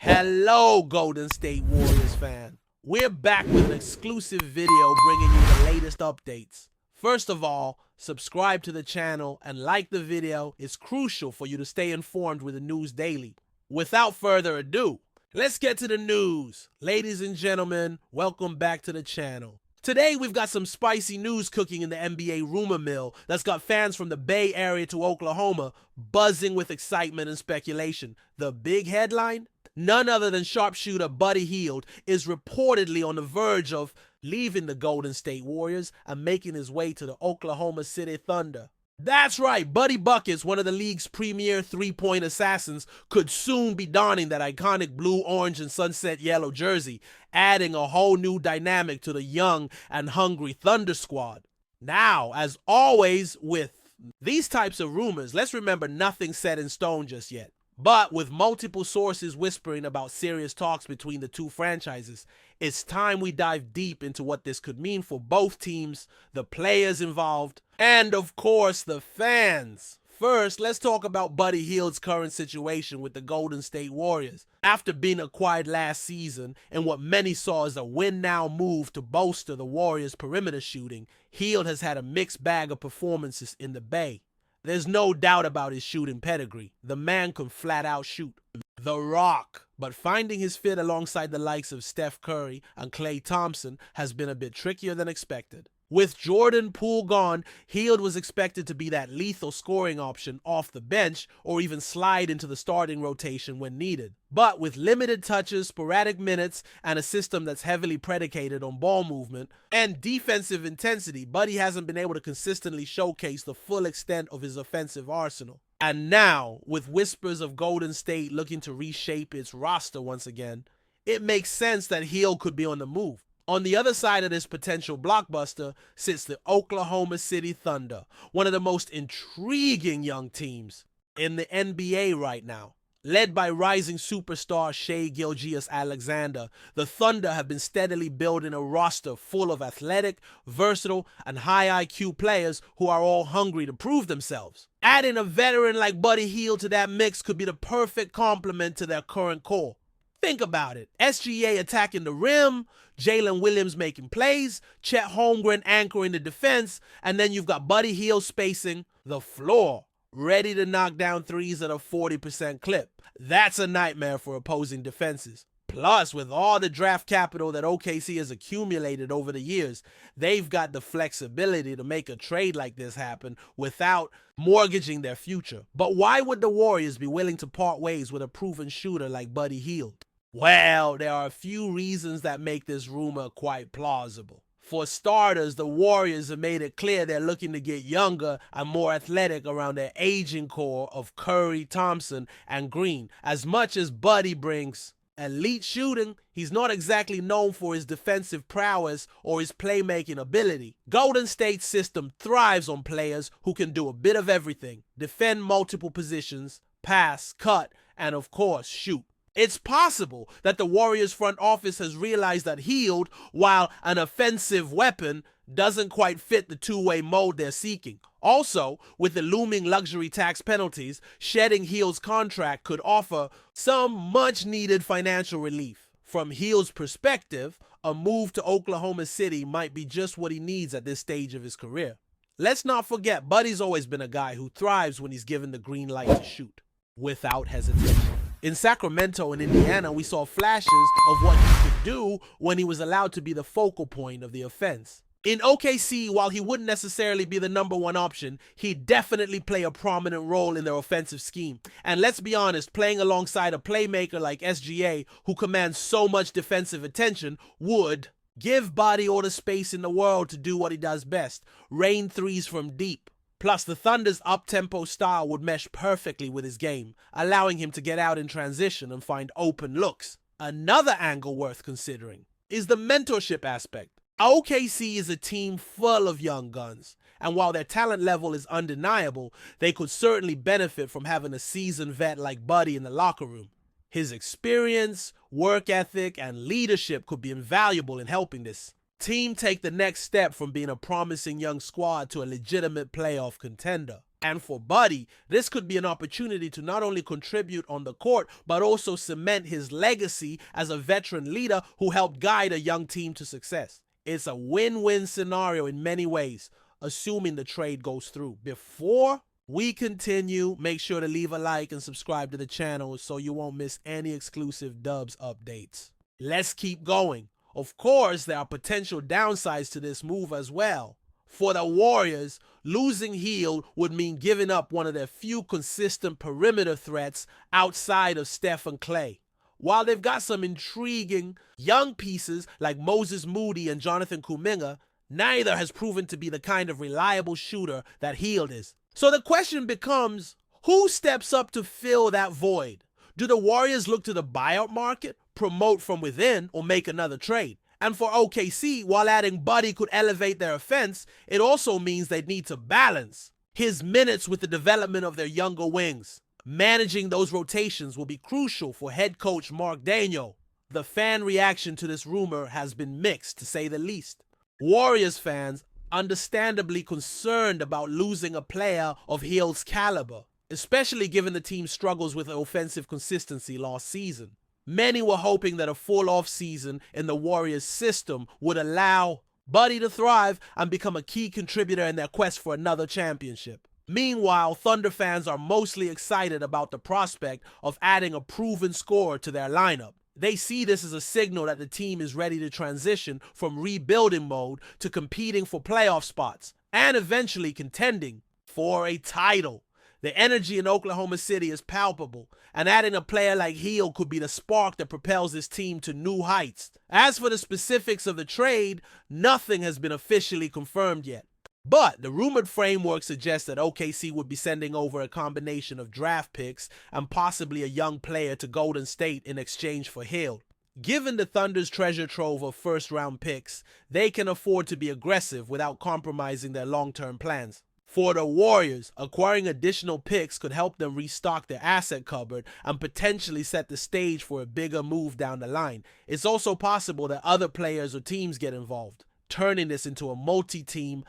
Hello, Golden State Warriors fan. We're back with an exclusive video bringing you the latest updates. First of all, subscribe to the channel and like the video. It's crucial for you to stay informed with the news daily. Without further ado, let's get to the news. Ladies and gentlemen, welcome back to the channel. Today, we've got some spicy news cooking in the NBA rumor mill that's got fans from the Bay Area to Oklahoma buzzing with excitement and speculation. The big headline? None other than sharpshooter Buddy Hield is reportedly on the verge of leaving the Golden State Warriors and making his way to the Oklahoma City Thunder. That's right, Buddy Buckets, one of the league's premier three-point assassins, could soon be donning that iconic blue, orange, and sunset yellow jersey, adding a whole new dynamic to the young and hungry Thunder squad. Now, as always with these types of rumors, let's remember nothing's set in stone just yet. But with multiple sources whispering about serious talks between the two franchises, it's time we dive deep into what this could mean for both teams, the players involved, and of course the fans. First, let's talk about Buddy Hield's current situation with the Golden State Warriors. After being acquired last season in what many saw as a win-now move to bolster the Warriors' perimeter shooting, Hield has had a mixed bag of performances in the Bay. There's no doubt about his shooting pedigree. The man can flat out shoot. The Rock. But finding his fit alongside the likes of Steph Curry and Klay Thompson has been a bit trickier than expected. With Jordan Poole gone, Hield was expected to be that lethal scoring option off the bench or even slide into the starting rotation when needed. But with limited touches, sporadic minutes, and a system that's heavily predicated on ball movement and defensive intensity, Buddy hasn't been able to consistently showcase the full extent of his offensive arsenal. And now, with whispers of Golden State looking to reshape its roster once again, it makes sense that Hield could be on the move. On the other side of this potential blockbuster sits the Oklahoma City Thunder, one of the most intriguing young teams in the NBA right now. Led by rising superstar Shai Gilgeous-Alexander, the Thunder have been steadily building a roster full of athletic, versatile, and high IQ players who are all hungry to prove themselves. Adding a veteran like Buddy Hield to that mix could be the perfect complement to their current core. Think about it. SGA attacking the rim, Jalen Williams making plays, Chet Holmgren anchoring the defense, and then you've got Buddy Hield spacing the floor, ready to knock down threes at a 40% clip. That's a nightmare for opposing defenses. Plus, with all the draft capital that OKC has accumulated over the years, they've got the flexibility to make a trade like this happen without mortgaging their future. But why would the Warriors be willing to part ways with a proven shooter like Buddy Hield? Well, there are a few reasons that make this rumor quite plausible. For starters, the Warriors have made it clear they're looking to get younger and more athletic around their aging core of Curry, Thompson, and Green. As much as Buddy brings elite shooting, he's not exactly known for his defensive prowess or his playmaking ability. Golden State's system thrives on players who can do a bit of everything: defend multiple positions, pass, cut, and of course, shoot. It's possible that the Warriors front office has realized that Hield, while an offensive weapon, doesn't quite fit the two-way mold they're seeking. Also, with the looming luxury tax penalties, shedding Hield's contract could offer some much-needed financial relief. From Hield's perspective, a move to Oklahoma City might be just what he needs at this stage of his career. Let's not forget, Buddy's always been a guy who thrives when he's given the green light to shoot, without hesitation. In Sacramento and Indiana, we saw flashes of what he could do when he was allowed to be the focal point of the offense. In OKC, while he wouldn't necessarily be the number one option, he'd definitely play a prominent role in their offensive scheme. And let's be honest, playing alongside a playmaker like SGA, who commands so much defensive attention, would give Buddy all the space in the world to do what he does best: rain threes from deep. Plus, the Thunder's up-tempo style would mesh perfectly with his game, allowing him to get out in transition and find open looks. Another angle worth considering is the mentorship aspect. OKC is a team full of young guns, and while their talent level is undeniable, they could certainly benefit from having a seasoned vet like Buddy in the locker room. His experience, work ethic, and leadership could be invaluable in helping this team take the next step from being a promising young squad to a legitimate playoff contender. And for Buddy, this could be an opportunity to not only contribute on the court, but also cement his legacy as a veteran leader who helped guide a young team to success. It's a win-win scenario in many ways, assuming the trade goes through. Before we continue, make sure to leave a like and subscribe to the channel so you won't miss any exclusive Dubs updates. Let's keep going. Of course, there are potential downsides to this move as well. For the Warriors, losing Hield would mean giving up one of their few consistent perimeter threats outside of Steph and Clay. While they've got some intriguing young pieces like Moses Moody and Jonathan Kuminga, neither has proven to be the kind of reliable shooter that Hield is. So the question becomes, who steps up to fill that void? Do the Warriors look to the buyout market, promote from within, or make another trade? And for OKC, while adding Buddy could elevate their offense, it also means they need to balance his minutes with the development of their younger wings. Managing those rotations will be crucial for head coach Mark Daigneault. The fan reaction to this rumor has been mixed, to say the least. Warriors fans understandably concerned about losing a player of Hield's caliber, especially given the team's struggles with offensive consistency last season. Many were hoping that a full off-season in the Warriors system would allow Buddy to thrive and become a key contributor in their quest for another championship. Meanwhile, Thunder fans are mostly excited about the prospect of adding a proven scorer to their lineup. They see this as a signal that the team is ready to transition from rebuilding mode to competing for playoff spots and eventually contending for a title. The energy in Oklahoma City is palpable, and adding a player like Hield could be the spark that propels this team to new heights. As for the specifics of the trade, nothing has been officially confirmed yet. But the rumored framework suggests that OKC would be sending over a combination of draft picks and possibly a young player to Golden State in exchange for Hield. Given the Thunder's treasure trove of first-round picks, they can afford to be aggressive without compromising their long-term plans. For the Warriors, acquiring additional picks could help them restock their asset cupboard and potentially set the stage for a bigger move down the line. It's also possible that other players or teams get involved, turning this into a multi-team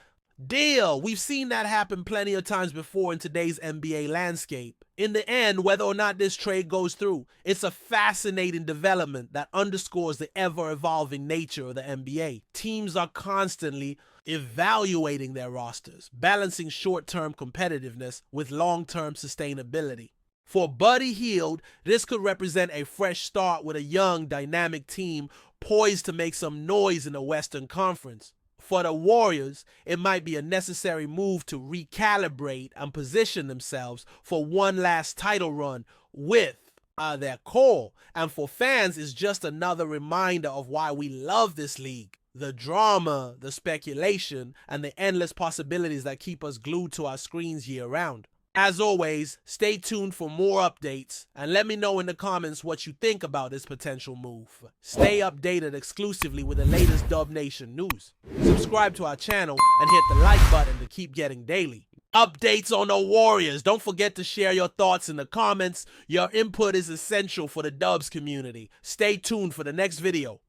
deal. We've seen that happen plenty of times before in today's NBA landscape. In the end, whether or not this trade goes through, it's a fascinating development that underscores the ever-evolving nature of the NBA. Teams are constantly evaluating their rosters, balancing short-term competitiveness with long-term sustainability. For Buddy Hield, this could represent a fresh start with a young, dynamic team poised to make some noise in the Western Conference. For the Warriors, it might be a necessary move to recalibrate and position themselves for one last title run with their core. And for fans, it's just another reminder of why we love this league. The drama, the speculation, and the endless possibilities that keep us glued to our screens year-round. As always, stay tuned for more updates and let me know in the comments what you think about this potential move. Stay updated exclusively with the latest Dub Nation news. Subscribe to our channel and hit the like button to keep getting daily updates on the Warriors. Don't forget to share your thoughts in the comments. Your input is essential for the Dubs community. Stay tuned for the next video.